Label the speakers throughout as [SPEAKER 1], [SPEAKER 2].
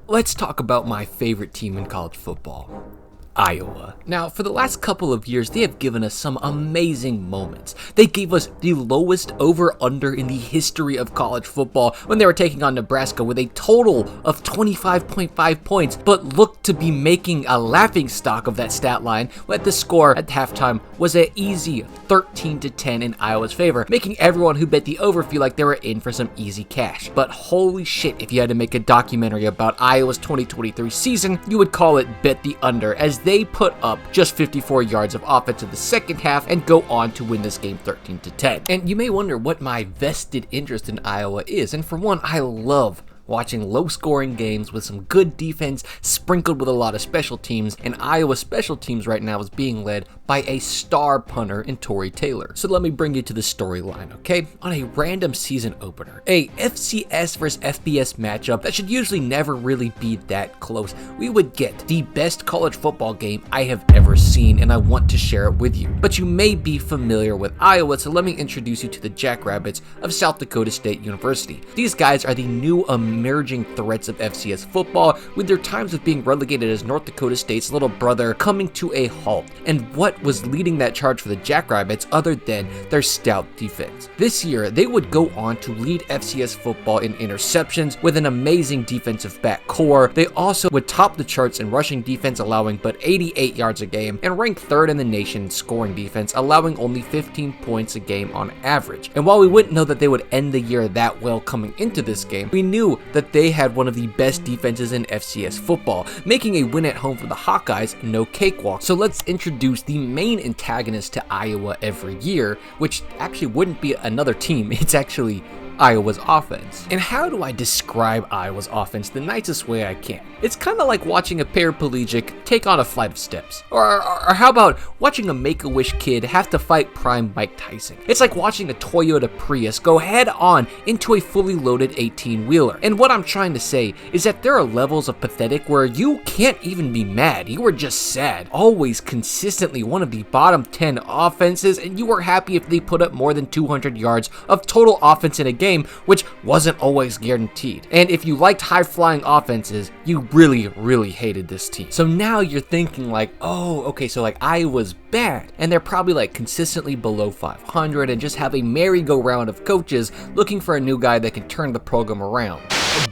[SPEAKER 1] Let's talk about my favorite team in college football. Iowa. Now, for the last couple of years, they have given us some amazing moments. They gave us the lowest over-under in the history of college football when they were taking on Nebraska with a total of 25.5 points, but looked to be making a laughingstock of that stat line when the score at halftime was an easy 13-10 in Iowa's favor, making everyone who bet the over feel like they were in for some easy cash. But holy shit, if you had to make a documentary about Iowa's 2023 season, you would call it Bet the Under, as they put up just 54 yards of offense in the second half and go on to win this game 13-10. And you may wonder what my vested interest in Iowa is, and for one, I love watching low-scoring games with some good defense sprinkled with a lot of special teams, and Iowa's special teams right now is being led by a star punter in Tory Taylor. So let me bring you to the storyline, okay? On a random season opener, a FCS versus FBS matchup that should usually never really be that close, we would get the best college football game I have ever seen, and I want to share it with you. But you may be familiar with Iowa, so let me introduce you to the Jackrabbits of South Dakota State University. These guys are the new emerging threats of FCS football, with their times of being relegated as North Dakota State's little brother coming to a halt. And what was leading that charge for the Jackrabbits other than their stout defense? This year, they would go on to lead FCS football in interceptions with an amazing defensive back core. They also would top the charts in rushing defense, allowing but 88 yards a game, and rank third in the nation in scoring defense, allowing only 15 points a game on average. And while we wouldn't know that they would end the year that well coming into this game, we knew that they had one of the best defenses in FCS football, making a win at home for the Hawkeyes no cakewalk. So let's introduce the main antagonist to Iowa every year, which actually wouldn't be another team, it's actually Iowa's offense. And how do I describe Iowa's offense the nicest way I can? It's kind of like watching a paraplegic take on a flight of steps. Or how about watching a Make-A-Wish kid have to fight prime Mike Tyson? It's like watching a Toyota Prius go head on into a fully loaded 18-wheeler. And what I'm trying to say is that there are levels of pathetic where you can't even be mad, you are just sad. Always consistently one of the bottom 10 offenses, and you were happy if they put up more than 200 yards of total offense in a game, which wasn't always guaranteed. And if you liked high-flying offenses, you really hated this team. So now you're thinking like, oh, okay, so like Iowa's bad, and they're probably like consistently below 500 and just have a merry-go-round of coaches looking for a new guy that can turn the program around.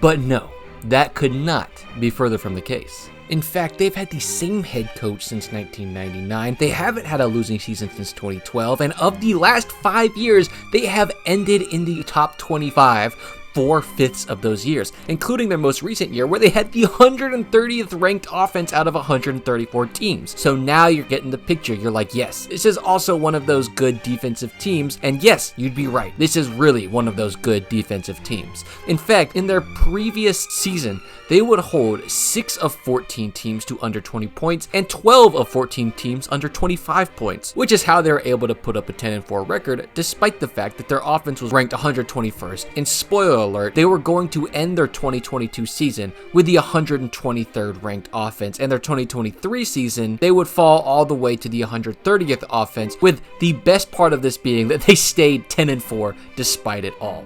[SPEAKER 1] But no, that could not be further from the case. In fact, they've had the same head coach since 1999, they haven't had a losing season since 2012, and of the last 5 years, they have ended in the top 25 4/5 of those years, including their most recent year where they had the 130th ranked offense out of 134 teams. So now you're getting the picture. You're like, yes, this is also one of those good defensive teams, and yes, you'd be right. This is really one of those good defensive teams. In fact, in their previous season, they would hold 6 of 14 teams to under 20 points and 12 of 14 teams under 25 points, which is how they were able to put up a 10-4 record despite the fact that their offense was ranked 121st. And spoiler alert, they were going to end their 2022 season with the 123rd ranked offense, and their 2023 season, they would fall all the way to the 130th offense, with the best part of this being that they stayed 10-4 despite it all.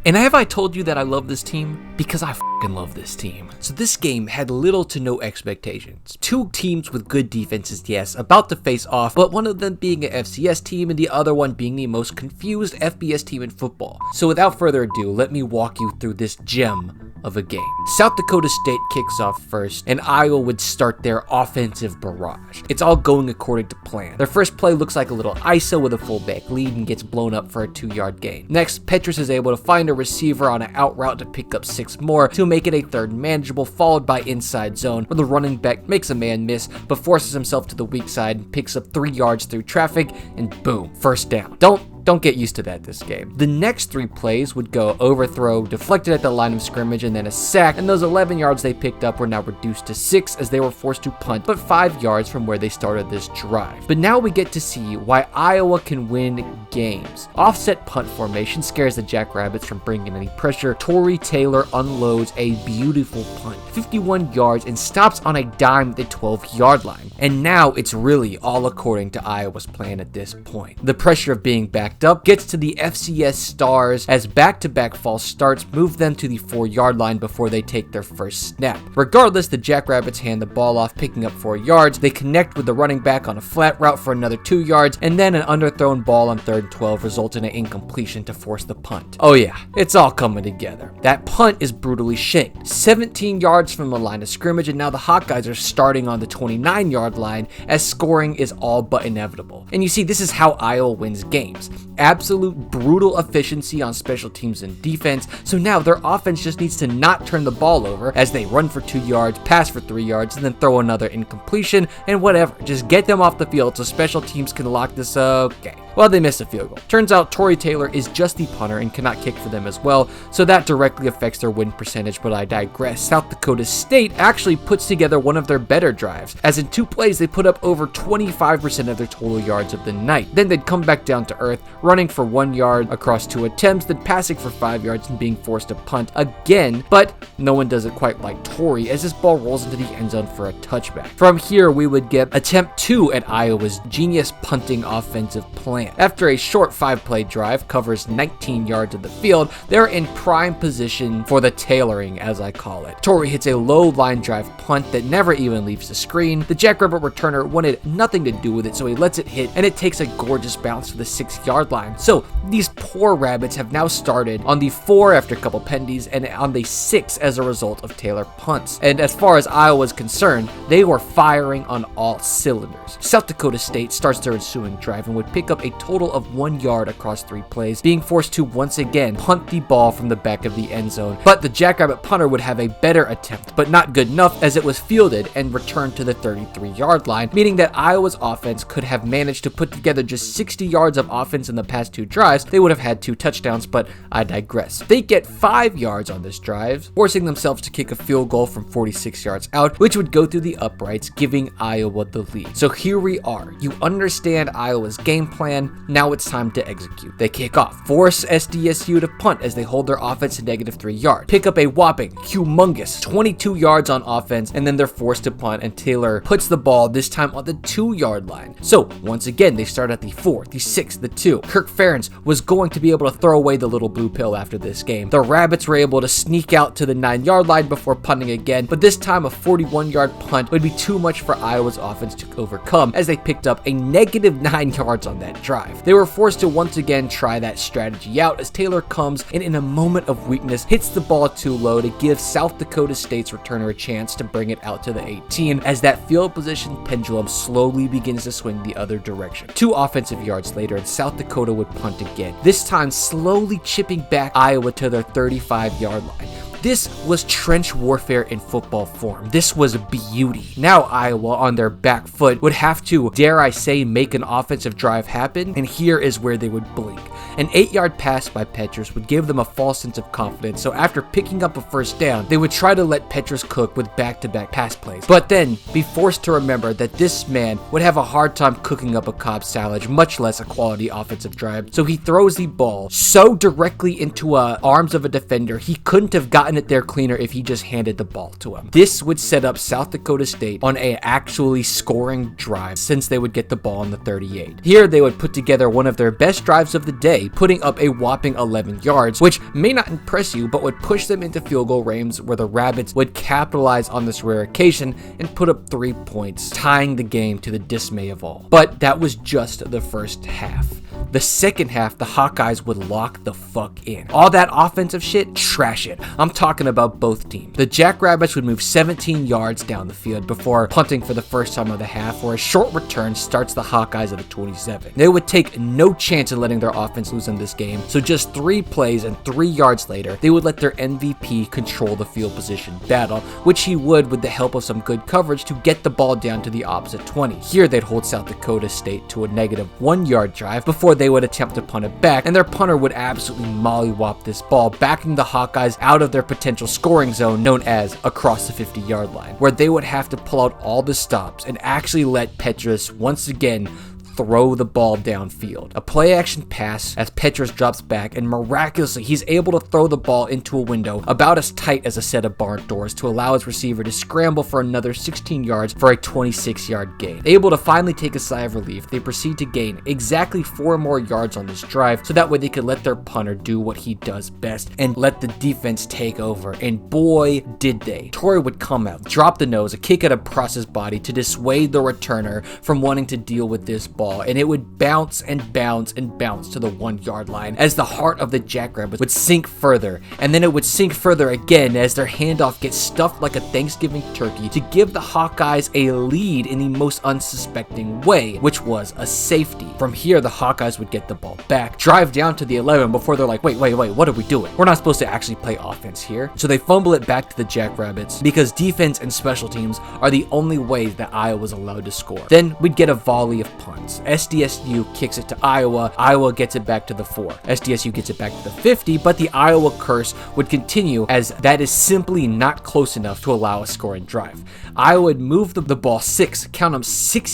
[SPEAKER 1] And have I told you that I love this team? Because I fucking love this team. So this game had little to no expectations. Two teams with good defenses, yes, about to face off, but one of them being an FCS team and the other one being the most confused FBS team in football. So without further ado, let me walk you through this gem of a game. South Dakota State kicks off first, and Iowa would start their offensive barrage. It's all going according to plan. Their first play looks like a little ISO with a fullback lead and gets blown up for a 2-yard gain. Next, Petrus is able to find a receiver on an out route to pick up 6 more to make it a third manageable, followed by inside zone, where the running back makes a man miss, but forces himself to the weak side and picks up 3 yards through traffic, and boom, first down. Don't get used to that this game. The next 3 plays would go overthrow, deflected at the line of scrimmage, and then a sack, and those 11 yards they picked up were now reduced to 6 as they were forced to punt, but 5 yards from where they started this drive. But now we get to see why Iowa can win games. Offset punt formation scares the Jackrabbits from bringing any pressure. Tory Taylor unloads a beautiful punt, 51 yards, and stops on a dime at the 12-yard line. And now it's really all according to Iowa's plan at this point. The pressure of being back backed up, gets to the FCS Stars as back-to-back false starts move them to the 4-yard line before they take their first snap. Regardless, the Jackrabbits hand the ball off, picking up 4 yards. They connect with the running back on a flat route for another 2 yards, and then an underthrown ball on 3rd and 12 results in an incompletion to force the punt. Oh yeah, it's all coming together. That punt is brutally shanked, 17 yards from the line of scrimmage, and now the Hawkeyes are starting on the 29-yard line as scoring is all but inevitable. And you see, this is how Iowa wins games. Absolute brutal efficiency on special teams and defense, so now their offense just needs to not turn the ball over as they run for 2 yards, pass for 3 yards, and then throw another incompletion, and whatever. Just get them off the field so special teams can lock this up. Okay. Well, they missed a field goal. Turns out Tory Taylor is just the punter and cannot kick for them as well, so that directly affects their win percentage, but I digress. South Dakota State actually puts together one of their better drives, as in 2 plays they put up over 25% of their total yards of the night. Then they'd come back down to earth, running for 1 yard across 2 attempts, then passing for 5 yards and being forced to punt again, but no one does it quite like Tory as this ball rolls into the end zone for a touchback. From here, we would get attempt 2 at Iowa's genius punting offensive plan. After a short 5-play drive covers 19 yards of the field, they're in prime position for the tailoring, as I call it. Tory hits a low line drive punt that never even leaves the screen. The Jackrabbit returner wanted nothing to do with it, so he lets it hit, and it takes a gorgeous bounce to the 6-yard line. So these poor rabbits have now started on the 4 after a couple penalties, and on the 6 as a result of Taylor punts. And as far as Iowa is concerned, they were firing on all cylinders. South Dakota State starts their ensuing drive and would pick up a total of 1 yard across 3 plays, being forced to once again punt the ball from the back of the end zone. But the Jackrabbit punter would have a better attempt, but not good enough, as it was fielded and returned to the 33-yard line, meaning that Iowa's offense could have managed to put together just 60 yards of offense in the past 2 drives. They would have had 2 touchdowns, but I digress. They get 5 yards on this drive, forcing themselves to kick a field goal from 46 yards out, which would go through the uprights, giving Iowa the lead. So here we are. You understand Iowa's game plan. Now it's time to execute. They kick off, force SDSU to punt as they hold their offense to -3 yards, pick up a whopping, humongous 22 yards on offense, and then they're forced to punt, and Taylor puts the ball this time on the 2-yard line. So once again, they start at the 4, the 6, the 2. Kirk Ferentz was going to be able to throw away the little blue pill after this game. The Rabbits were able to sneak out to the 9-yard line before punting again, but this time a 41-yard punt would be too much for Iowa's offense to overcome, as they picked up a -9 yards on that drive. They were forced to once again try that strategy out as Taylor comes and in a moment of weakness hits the ball too low to give South Dakota State's returner a chance to bring it out to the 18, as that field position pendulum slowly begins to swing the other direction. 2 offensive yards later, and South Dakota would punt again, this time slowly chipping back Iowa to their 35-yard line. This was trench warfare in football form. This was beauty. Now Iowa, on their back foot, would have to, dare I say, make an offensive drive happen, and here is where they would blink. An 8-yard pass by Petrus would give them a false sense of confidence, so after picking up a first down, they would try to let Petrus cook with back-to-back pass plays, but then be forced to remember that this man would have a hard time cooking up a Cobb salad, much less a quality offensive drive, so he throws the ball so directly into arms of a defender, he couldn't have gotten it there cleaner if he just handed the ball to him. This would set up South Dakota State on a actually scoring drive, since they would get the ball on the 38. Here they would put together one of their best drives of the day, putting up a whopping 11 yards, which may not impress you, but would push them into field goal range, where the Rabbits would capitalize on this rare occasion and put up 3 points, tying the game to the dismay of all. But that was just the first half. The second half, the Hawkeyes would lock the fuck in. All that offensive shit, trash it. I'm talking about both teams. The Jackrabbits would move 17 yards down the field before punting for the first time of the half, where a short return starts the Hawkeyes at the 27. They would take no chance in letting their offense lose in this game, so just 3 plays and 3 yards later, they would let their MVP control the field position battle, which he would with the help of some good coverage to get the ball down to the opposite 20. Here they'd hold South Dakota State to a -1-yard drive before they would attempt to punt it back, and their punter would absolutely mollywop this ball, backing the Hawkeyes out of their potential scoring zone known as across the 50-yard line, where they would have to pull out all the stops and actually let Petrus once again throw the ball downfield. A play action pass as Petras drops back, and miraculously he's able to throw the ball into a window about as tight as a set of barn doors to allow his receiver to scramble for another 16 yards for a 26-yard gain. Able to finally take a sigh of relief, they proceed to gain exactly 4 more yards on this drive, so that way they could let their punter do what he does best and let the defense take over. And boy, did they. Tory would come out, drop the nose, a kick out across his body to dissuade the returner from wanting to deal with this ball, and it would bounce and bounce and bounce to the 1-yard line as the heart of the Jackrabbits would sink further, and then it would sink further again as their handoff gets stuffed like a Thanksgiving turkey to give the Hawkeyes a lead in the most unsuspecting way, which was a safety. From here, the Hawkeyes would get the ball back, drive down to the 11 before they're like, wait, what are we doing? We're not supposed to actually play offense here. So they fumble it back to the Jackrabbits because defense and special teams are the only ways that Iowa's allowed to score. Then we'd get a volley of punts. SDSU kicks it to Iowa. Iowa gets it back to the 4. SDSU gets it back to the 50, but the Iowa curse would continue as that is simply not close enough to allow a scoring drive. Iowa would move the ball 6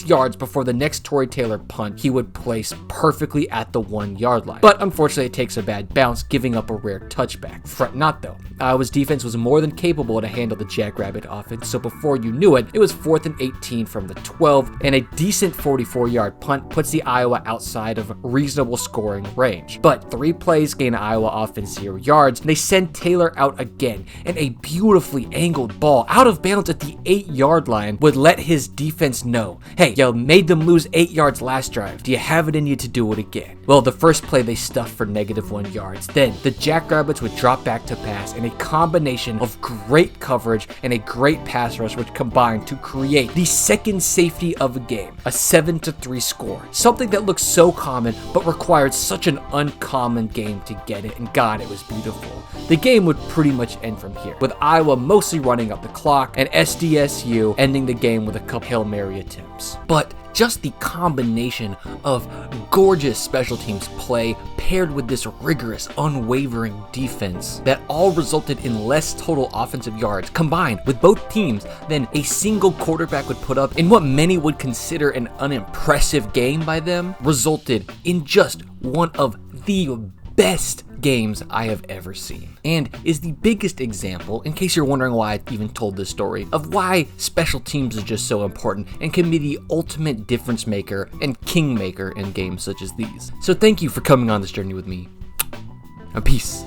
[SPEAKER 1] yards before the next Tory Taylor punt he would place perfectly at the 1-yard line. But unfortunately, it takes a bad bounce, giving up a rare touchback. Fret not though. Iowa's defense was more than capable to handle the Jackrabbit offense, so before you knew it, it was 4th and 18 from the 12, and a decent 44-yard punt puts the Iowa outside of reasonable scoring range. But 3 plays gain Iowa offense 0 yards, and they send Taylor out again, and a beautifully angled ball out of bounds at the 8-yard line would let his defense know, hey, you made them lose 8 yards last drive. Do you have it in you to do it again? Well, the first play they stuffed for -1 yards. Then the Jackrabbits would drop back to pass, and a combination of great coverage and a great pass rush would combine to create the second safety of a game, a 7-3 score. Something that looks so common but required such an uncommon game to get it, and God, it was beautiful. The game would pretty much end from here, with Iowa mostly running up the clock and SDSU ending the game with a couple Hail Mary attempts. But just the combination of gorgeous special teams play paired with this rigorous, unwavering defense that all resulted in less total offensive yards combined with both teams than a single quarterback would put up in what many would consider an unimpressive game by them, resulted in just one of the best games I have ever seen, and is the biggest example, in case you're wondering why I even told this story, of why special teams is just so important and can be the ultimate difference maker and king maker in games such as these. So thank you for coming on this journey with me, and peace.